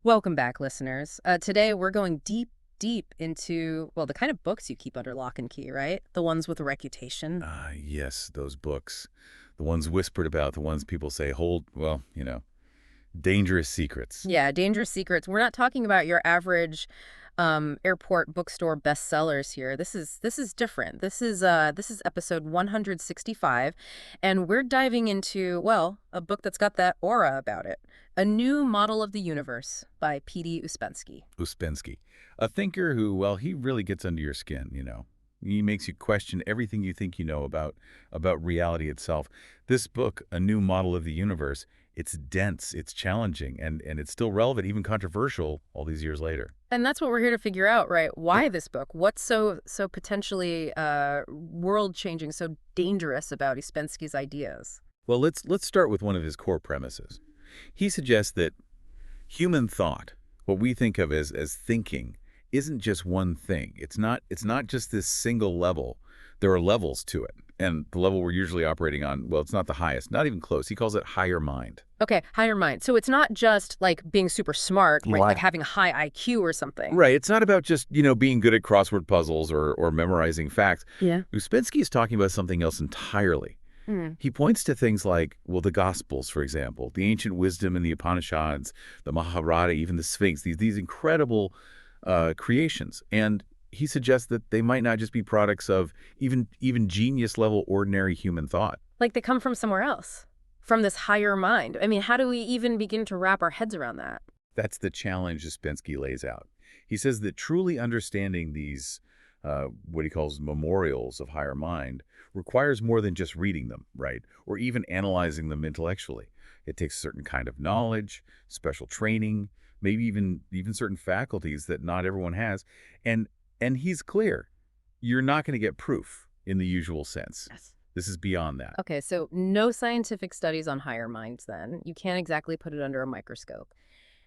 Welcome back, listeners. Today we're going deep into, well, the kind of books you keep under lock and key, right? The ones with a reputation. Ah, yes, those books. The ones whispered about, the ones people say hold, well, dangerous secrets. Yeah, dangerous secrets. We're not talking about your average airport bookstore bestsellers here. This is different. This is episode 165, and we're diving into, well, a book that's got that aura about it. A New Model of the Universe by P.D. Ouspensky. Ouspensky. A thinker who, well, he really gets under your skin. He makes you question everything you think you know about reality itself. This book, A New Model of the Universe, it's dense, it's challenging, and it's still relevant, even controversial all these years later. And that's what we're here to figure out, right? Why this book? What's so potentially world-changing, so dangerous about Ouspensky's ideas? Well, let's start with one of his core premises. He suggests that human thought, what we think of as thinking, isn't just one thing. It's not just this single level. There are levels to it. And the level we're usually operating on, well, it's not the highest, not even close. He calls it higher mind. Okay, higher mind. So it's not just like being super smart, right? Like Right. having a high IQ or something. Right. It's not about just, being good at crossword puzzles or memorizing facts. Yeah. Ouspensky is talking about something else entirely. Hmm. He points to things like, well, the Gospels, for example, the ancient wisdom in the Upanishads, the Mahabharata, even the Sphinx, these incredible creations. And he suggests that they might not just be products of even genius-level ordinary human thought. Like they come from somewhere else, from this higher mind. I mean, how do we even begin to wrap our heads around that? That's the challenge Ouspensky lays out. He says that truly understanding these, what he calls memorials of higher mind, requires more than just reading them, right? Or even analyzing them intellectually. It takes a certain kind of knowledge, special training, maybe even certain faculties that not everyone has. And and he's clear, you're not going to get proof in the usual sense. Yes. This is beyond that. Okay, so no scientific studies on higher minds then. You can't exactly put it under a microscope.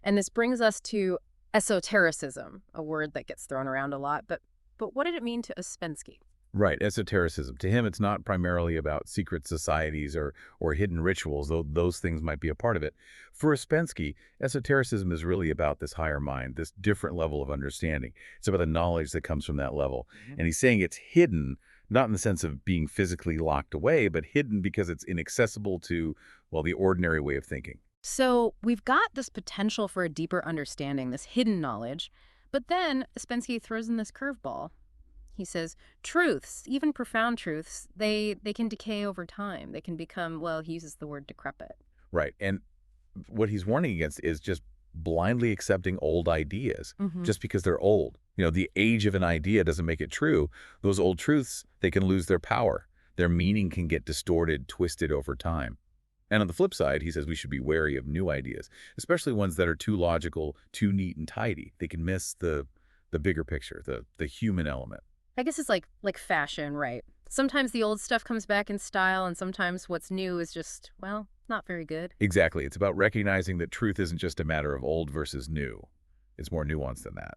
And this brings us to esotericism, a word that gets thrown around a lot. But what did it mean to Ouspensky? Right, esotericism. To him, it's not primarily about secret societies or hidden rituals, though those things might be a part of it. For Ouspensky, esotericism is really about this higher mind, this different level of understanding. It's about the knowledge that comes from that level. And he's saying it's hidden, not in the sense of being physically locked away, but hidden because it's inaccessible to, well, the ordinary way of thinking. So we've got this potential for a deeper understanding, this hidden knowledge, but then Ouspensky throws in this curveball. He says, truths, even profound truths, they can decay over time. They can become, well, he uses the word decrepit. Right. And what he's warning against is just blindly accepting old ideas Hmm. just because they're old. The age of an idea doesn't make it true. Those old truths, they can lose their power. Their meaning can get distorted, twisted over time. And on the flip side, he says we should be wary of new ideas, especially ones that are too logical, too neat and tidy. They can miss the bigger picture, the human element. I guess it's like fashion, right? Sometimes the old stuff comes back in style, and sometimes what's new is just, well, not very good. Exactly. It's about recognizing that truth isn't just a matter of old versus new. It's more nuanced than that.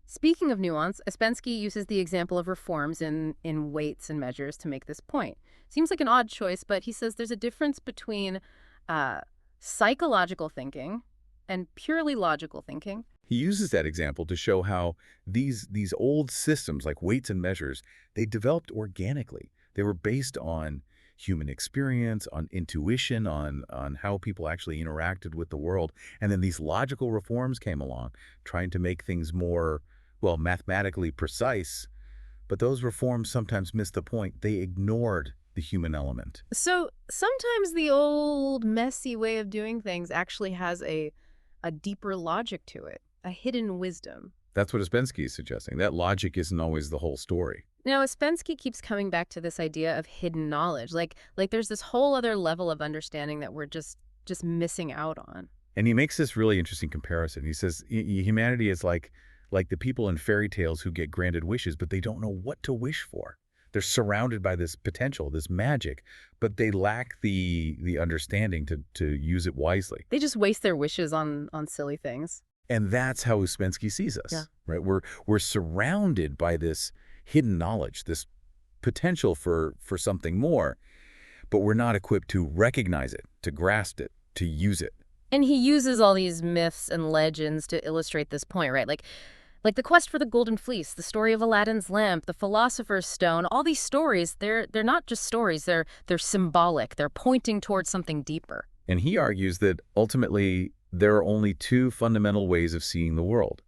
Speaking of nuance, Ouspensky uses the example of reforms in weights and measures to make this point. Seems like an odd choice, but he says there's a difference between uh, psychological thinking and purely logical thinking. He uses that example to show how these old systems like weights and measures, they developed organically. They were based on human experience, on intuition, on how people actually interacted with the world. And then these logical reforms came along, trying to make things more, well, mathematically precise. But those reforms sometimes missed the point. They ignored the human element. So sometimes the old messy way of doing things actually has a deeper logic to it, a hidden wisdom. That's what Ouspensky is suggesting. That logic isn't always the whole story. Now, Ouspensky keeps coming back to this idea of hidden knowledge, like there's this whole other level of understanding that we're just missing out on. And he makes this really interesting comparison. He says humanity is like the people in fairy tales who get granted wishes, but they don't know what to wish for. They're surrounded by this potential, this magic, but they lack the understanding to use it wisely. They just waste their wishes on silly things. And that's how Ouspensky sees Yeah. us, right? We're surrounded by this hidden knowledge, this potential for something more, but we're not equipped to recognize it, to grasp it, to use it. And he uses all these myths and legends to illustrate this point, right? Like the quest for the golden fleece, the story of Aladdin's lamp, the philosopher's stone, all these stories, they're not just stories, they're symbolic. They're pointing towards something deeper. And he argues that ultimately there are only two fundamental ways of seeing the world.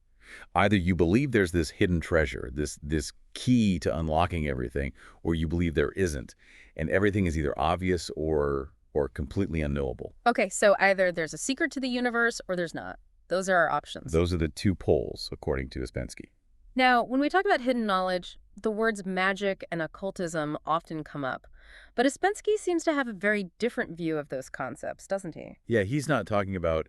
Either you believe there's this hidden treasure, this key to unlocking everything, or you believe there isn't, and everything is either obvious or completely unknowable. Okay, so either there's a secret to the universe or there's not. Those are our options. Those are the two poles, according to Ouspensky. Now, when we talk about hidden knowledge, the words magic and occultism often come up. But Ouspensky seems to have a very different view of those concepts, doesn't he? Yeah, he's not talking about,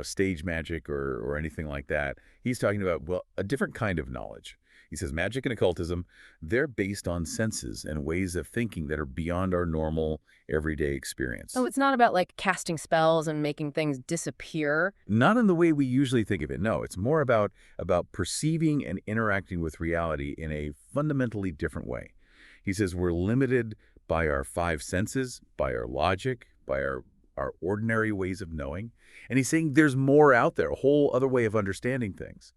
stage magic or anything like that. He's talking about, well, a different kind of knowledge. He says magic and occultism, they're based on senses and ways of thinking that are beyond our normal everyday experience. Oh, it's not about like casting spells and making things disappear. Not in the way we usually think of it. No, it's more about perceiving and interacting with reality in a fundamentally different way. He says we're limited by our five senses, by our logic, by our ordinary ways of knowing. And he's saying there's more out there, a whole other way of understanding things.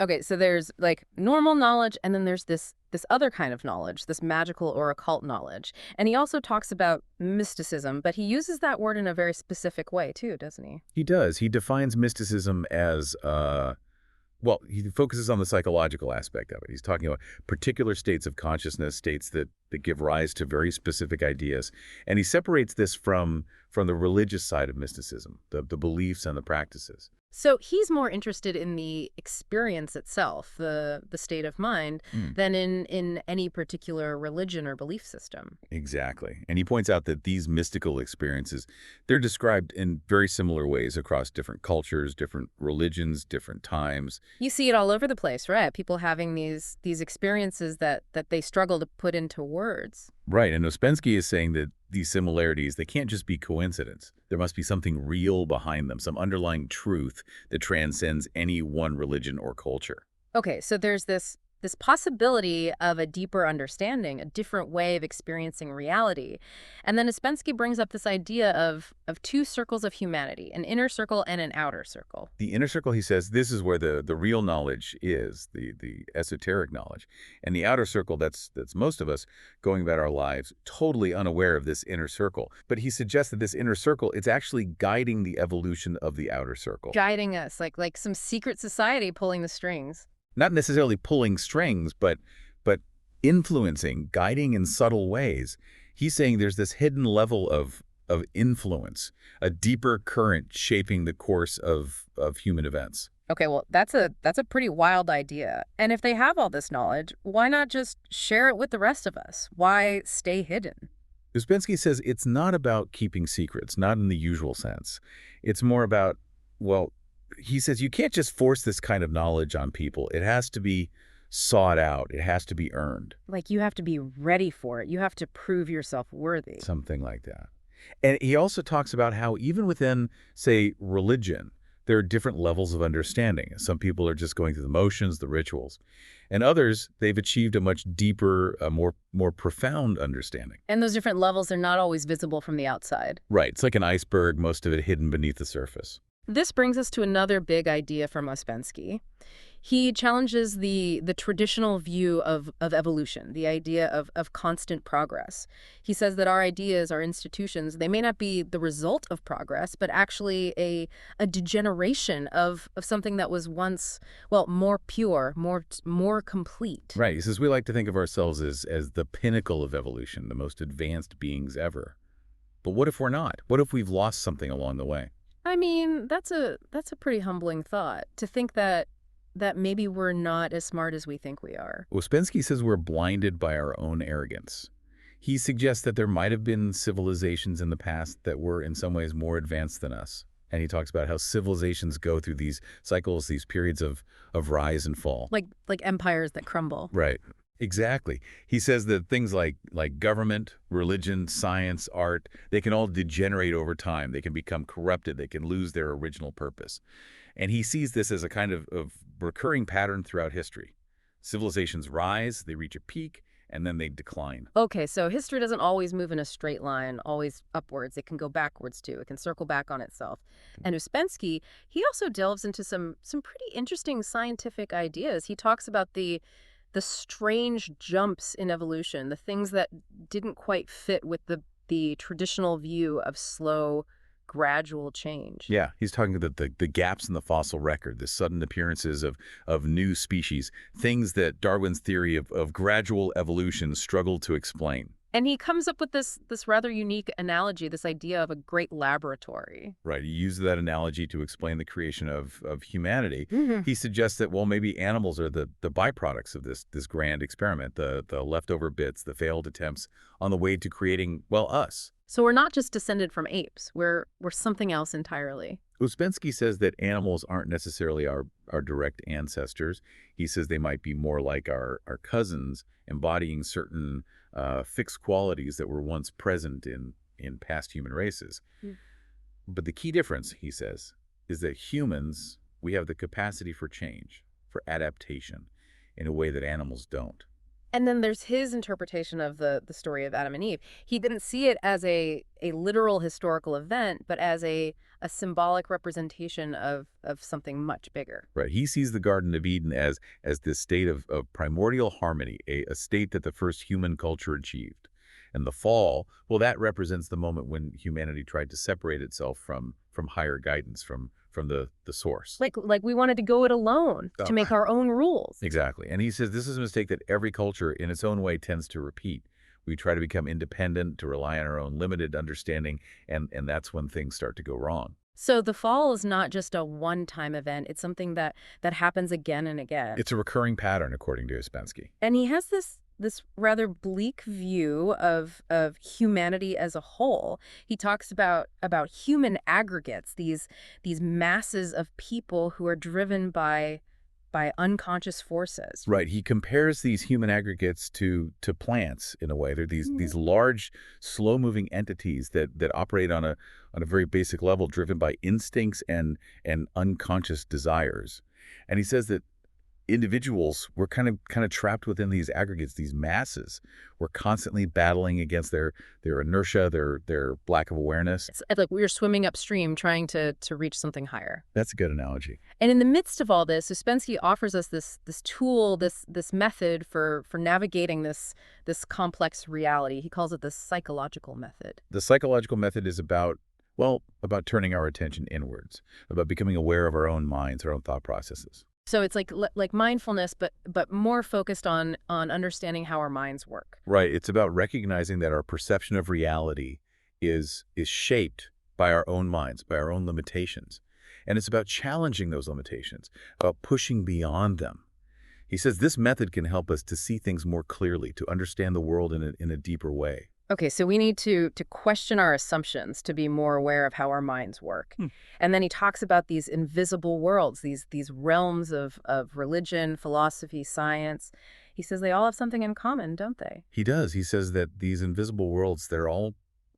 Okay, so there's like normal knowledge and then there's this other kind of knowledge, this magical or occult knowledge. And he also talks about mysticism, but he uses that word in a very specific way too, doesn't he? He does. He defines mysticism as, well, he focuses on the psychological aspect of it. He's talking about particular states of consciousness, states that give rise to very specific ideas. And he separates this from the religious side of mysticism, the beliefs and the practices. So he's more interested in the experience itself, the state of mind, than in any particular religion or belief system. Exactly. And he points out that these mystical experiences, they're described in very similar ways across different cultures, different religions, different times. You see it all over the place, right? People having these experiences that they struggle to put into words. Right. And Ouspensky is saying that these similarities, they can't just be coincidence. There must be something real behind them, some underlying truth that transcends any one religion or culture. Okay, so there's this possibility of a deeper understanding, a different way of experiencing reality. And then Ouspensky brings up this idea of two circles of humanity, an inner circle and an outer circle. The inner circle, he says, this is where the real knowledge is, the esoteric knowledge. And the outer circle, that's most of us going about our lives totally unaware of this inner circle. But he suggests that this inner circle, it's actually guiding the evolution of the outer circle. Guiding us, like some secret society pulling the strings. Not necessarily pulling strings, but influencing, guiding in subtle ways. He's saying there's this hidden level of influence, a deeper current shaping the course of human events. Okay, well, that's a pretty wild idea. And if they have all this knowledge, why not just share it with the rest of us? Why stay hidden? Ouspensky says it's not about keeping secrets, not in the usual sense. It's more about, well, he says you can't just force this kind of knowledge on people. It has to be sought out. It has to be earned. Like you have to be ready for it. You have to prove yourself worthy. Something like that. And he also talks about how even within, say, religion, there are different levels of understanding. Some people are just going through the motions, the rituals. And others, they've achieved a much deeper, more profound understanding. And those different levels are not always visible from the outside. Right. It's like an iceberg, most of it hidden beneath the surface. This brings us to another big idea from Ouspensky. He challenges the traditional view of evolution, the idea of constant progress. He says that our ideas, our institutions, they may not be the result of progress, but actually a degeneration of something that was once, well, more pure, more complete. Right. He says we like to think of ourselves as the pinnacle of evolution, the most advanced beings ever. But what if we're not? What if we've lost something along the way? I mean, that's a pretty humbling thought, to think that maybe we're not as smart as we think we are. Ouspensky says we're blinded by our own arrogance. He suggests that there might have been civilizations in the past that were in some ways more advanced than us. And he talks about how civilizations go through these cycles, these periods of rise and fall. Like empires that crumble. Right. Exactly. He says that things like government, religion, science, art, they can all degenerate over time. They can become corrupted. They can lose their original purpose. And he sees this as a kind of recurring pattern throughout history. Civilizations rise, they reach a peak, and then they decline. Okay, so history doesn't always move in a straight line, always upwards. It can go backwards too. It can circle back on itself. And Ouspensky, he also delves into some pretty interesting scientific ideas. He talks about the strange jumps in evolution, the things that didn't quite fit with the traditional view of slow, gradual change. Yeah, he's talking about the gaps in the fossil record, the sudden appearances of new species, things that Darwin's theory of gradual evolution struggled to explain. And he comes up with this rather unique analogy, this idea of a great laboratory. Right, he uses that analogy to explain the creation of humanity. Hmm. He suggests that, well, maybe animals are the byproducts of this grand experiment, the leftover bits, the failed attempts on the way to creating, well, us. So we're not just descended from apes. We're something else entirely. Ouspensky says that animals aren't necessarily our direct ancestors. He says they might be more like our cousins, embodying certain fixed qualities that were once present in past human races. Mm. But the key difference, he says, is that humans, we have the capacity for change, for adaptation, in a way that animals don't. And then there's his interpretation of the story of Adam and Eve. He didn't see it as a literal historical event, but as a symbolic representation of something much bigger. Right. He sees the Garden of Eden as this state of primordial harmony, a state that the first human culture achieved. And the fall, well, that represents the moment when humanity tried to separate itself from higher guidance, from the source. Like we wanted to go it alone, Oh, to make our own rules. exactly. And he says this is a mistake that every culture in its own way tends to repeat. We try to become independent, to rely on our own limited understanding, and that's when things start to go wrong. So the fall is not just a one-time event. It's something that happens again and again. It's a recurring pattern, according to Ouspensky. And he has this rather bleak view of humanity as a whole. He talks about human aggregates, these masses of people who are driven by unconscious forces. Right. He compares these human aggregates to plants in a way. They're these large, slow-moving entities that operate on a very basic level, driven by instincts and unconscious desires. And he says that individuals were kind of trapped within these aggregates, these masses. We're constantly battling against their inertia, their lack of awareness. It's like we're swimming upstream trying to reach something higher. That's a good analogy. And in the midst of all this, Ouspensky offers us this tool, this method for navigating this complex reality. He calls it the psychological method. The psychological method is about turning our attention inwards, about becoming aware of our own minds, our own thought processes. So it's like mindfulness, but more focused on understanding how our minds work. Right. It's about recognizing that our perception of reality is shaped by our own minds, by our own limitations. And it's about challenging those limitations, about pushing beyond them. He says this method can help us to see things more clearly, to understand the world in a deeper way. Okay, so we need to question our assumptions to be more aware of how our minds work. And then he talks about these invisible worlds, these realms of religion, philosophy, science. He says they all have something in common, don't they? He does. He says that these invisible worlds, they're all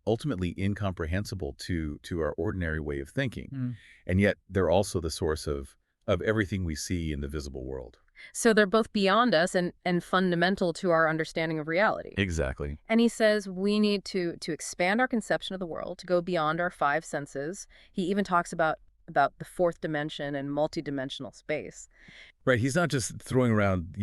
ultimately incomprehensible to our ordinary way of thinking. And yet they're also the source of everything we see in the visible world. So they're both beyond us and fundamental to our understanding of reality. Exactly. And he says we need to expand our conception of the world, to go beyond our five senses. He even talks about the fourth dimension and multidimensional space. Right. He's not just throwing around,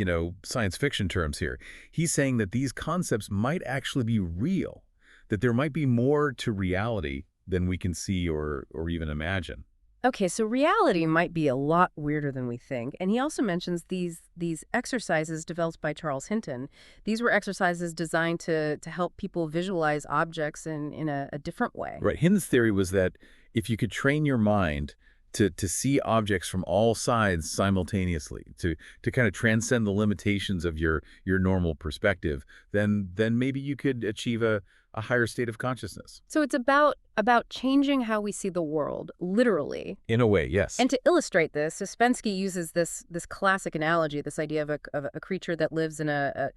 science fiction terms here. He's saying that these concepts might actually be real, that there might be more to reality than we can see or even imagine. Okay, so reality might be a lot weirder than we think. And he also mentions these exercises developed by Charles Hinton. These were exercises designed to help people visualize objects in a different way. Right. Hinton's theory was that if you could train your mind to see objects from all sides simultaneously, to kind of transcend the limitations of your normal perspective, then maybe you could achieve a higher state of consciousness. So it's about changing how we see the world, literally. In a way, yes. And to illustrate this, Ouspensky uses this classic analogy, this idea of a creature that lives in a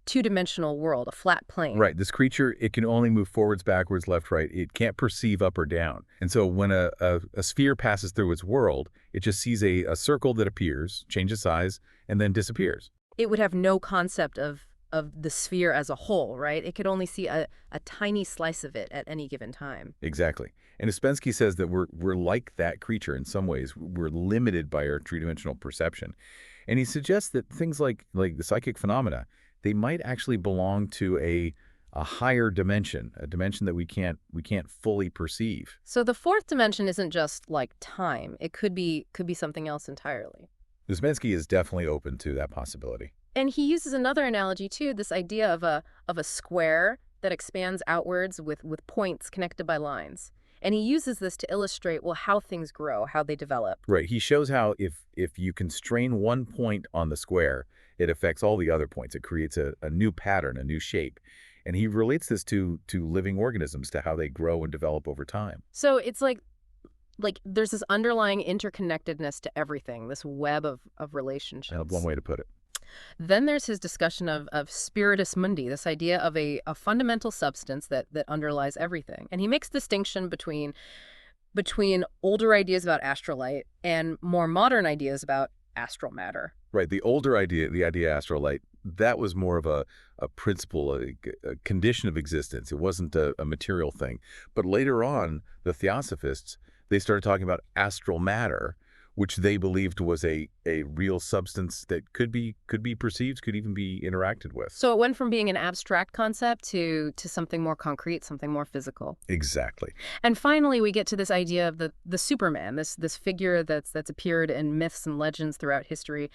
two-dimensional world, a flat plane. Right. This creature, it can only move forwards, backwards, left, right. It can't perceive up or down. And so when a sphere passes through its world, it just sees a circle that appears, changes size, and then disappears. It would have no concept of of the sphere as a whole, right? It could only see a tiny slice of it at any given time. Exactly. And Ouspensky says that we're like that creature in some ways. We're limited by our three-dimensional perception. And he suggests that things like the psychic phenomena, they might actually belong to a higher dimension, a dimension that we can't fully perceive. So the fourth dimension isn't just like time. It could be something else entirely. Ouspensky is definitely open to that possibility. And he uses another analogy too, this idea of a square that expands outwards with points connected by lines. And he uses this to illustrate, well, how things grow, how they develop. Right. He shows how if you constrain one point on the square, it affects all the other points. It creates a new pattern, a new shape. And he relates this to living organisms, to how they grow and develop over time. So it's like there's this underlying interconnectedness to everything, this web of One relationships. way to put it. Then there's his discussion of spiritus mundi, this idea of a fundamental substance that underlies everything. And he makes distinction between older ideas about astrolight and more modern ideas about astral matter. Right. The older idea, the idea astrolight, that was more of a principle, a condition of existence. It wasn't a material thing. But later on, the theosophists, they started talking about astral matter, which they believed was a real substance that could be perceived, could even be interacted with. So it went from being an abstract concept to something more concrete, something more physical. Exactly. And finally, we get to this idea of the Superman, this figure that's appeared in myths and legends throughout history.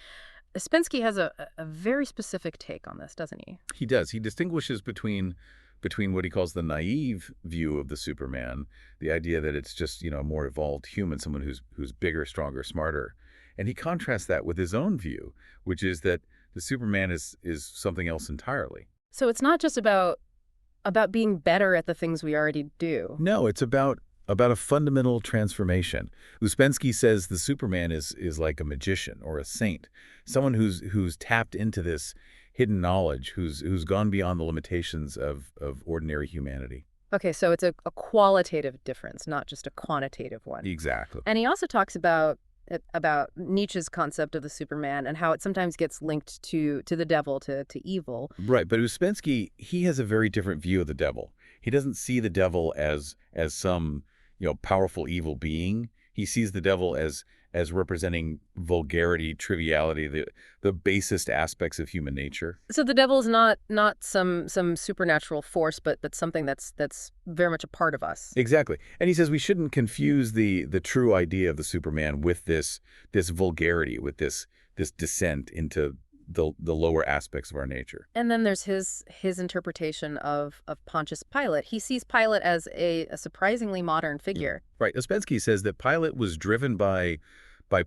Ouspensky has a very specific take on this, doesn't he? He does. He distinguishes between what he calls the naive view of the Superman, the idea that it's just, a more evolved human, someone who's bigger, stronger, smarter. And he contrasts that with his own view, which is that the Superman is something else entirely. So it's not just about being better at the things we already do. No, it's about a fundamental transformation. Ouspensky says the Superman is like a magician or a saint, someone who's tapped into this hidden knowledge, who's gone beyond the limitations of ordinary humanity. Okay, so it's a qualitative difference, not just a quantitative one. Exactly. And he also talks about Nietzsche's concept of the Superman and how it sometimes gets linked to the devil, to evil. Right, but Ouspensky, he has a very different view of the devil. He doesn't see the devil as some, powerful evil being. He sees the devil as representing vulgarity, triviality, the basest aspects of human nature. So the devil is not some supernatural force, but something that's very much a part of us. Exactly. And he says we shouldn't confuse the true idea of the Superman with this vulgarity, with this descent into the lower aspects of our nature. And then there's his interpretation of Pontius Pilate. He sees Pilate as a surprisingly modern figure. Right. Ouspensky says that Pilate was driven by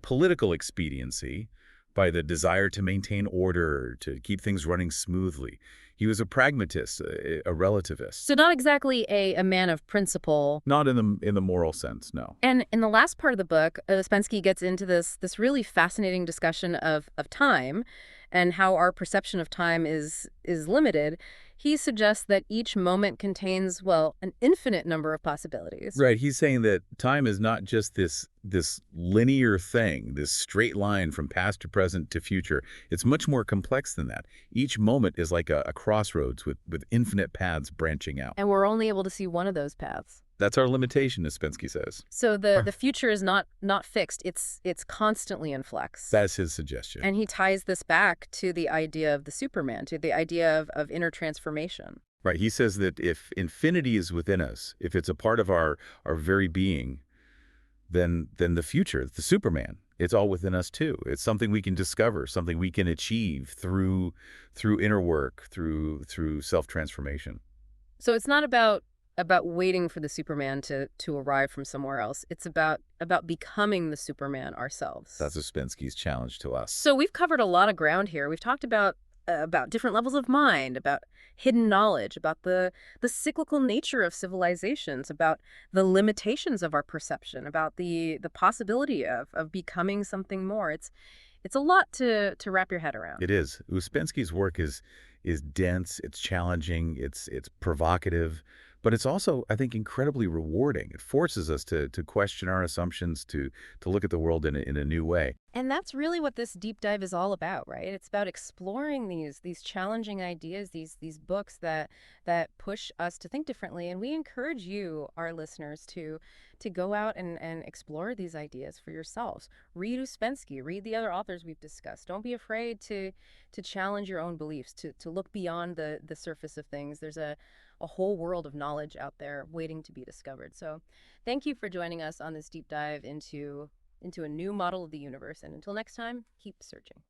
political expediency, by the desire to maintain order, to keep things running smoothly. He was a pragmatist, a relativist. So not exactly a man of principle. Not in the moral sense, no. And in the last part of the book, Ouspensky gets into this really fascinating discussion of time and how our perception of time is limited. He suggests that each moment contains, well, an infinite number of possibilities. Right. He's saying that time is not just this linear thing, this straight line from past to present to future. It's much more complex than that. Each moment is like a crossroads with infinite paths branching out. And we're only able to see one of those paths. That's our limitation, as Ouspensky says. So the future is not fixed. It's constantly in flux. That's his suggestion. And he ties this back to the idea of the Superman, to the idea of inner transformation. Right. He says that if infinity is within us, if it's a part of our very being, then the future, the Superman, it's all within us too. It's something we can discover, something we can achieve through inner work, through self-transformation. So it's not about waiting for the Superman to arrive from somewhere else. It's about becoming the Superman ourselves. That's Ouspensky's challenge to us. So we've covered a lot of ground here. We've talked about different levels of mind, about hidden knowledge, about the cyclical nature of civilizations, about the limitations of our perception, about the possibility of becoming something more. It's a lot to wrap your head around. It is. Ouspensky's work is dense, it's challenging, it's provocative, But it's also, I think, incredibly rewarding. It forces us to question our assumptions, to look at the world in a new way. And that's really what this deep dive is all about, right? It's about exploring these challenging ideas, these books that push us to think differently. And we encourage you, our listeners, to go out and explore these ideas for yourselves. Read Ouspensky, read the other authors we've discussed. Don't be afraid to challenge your own beliefs, to look beyond the surface of things. There's a whole world of knowledge out there waiting to be discovered. So thank you for joining us on this deep dive into a new model of the universe. And until next time, keep searching.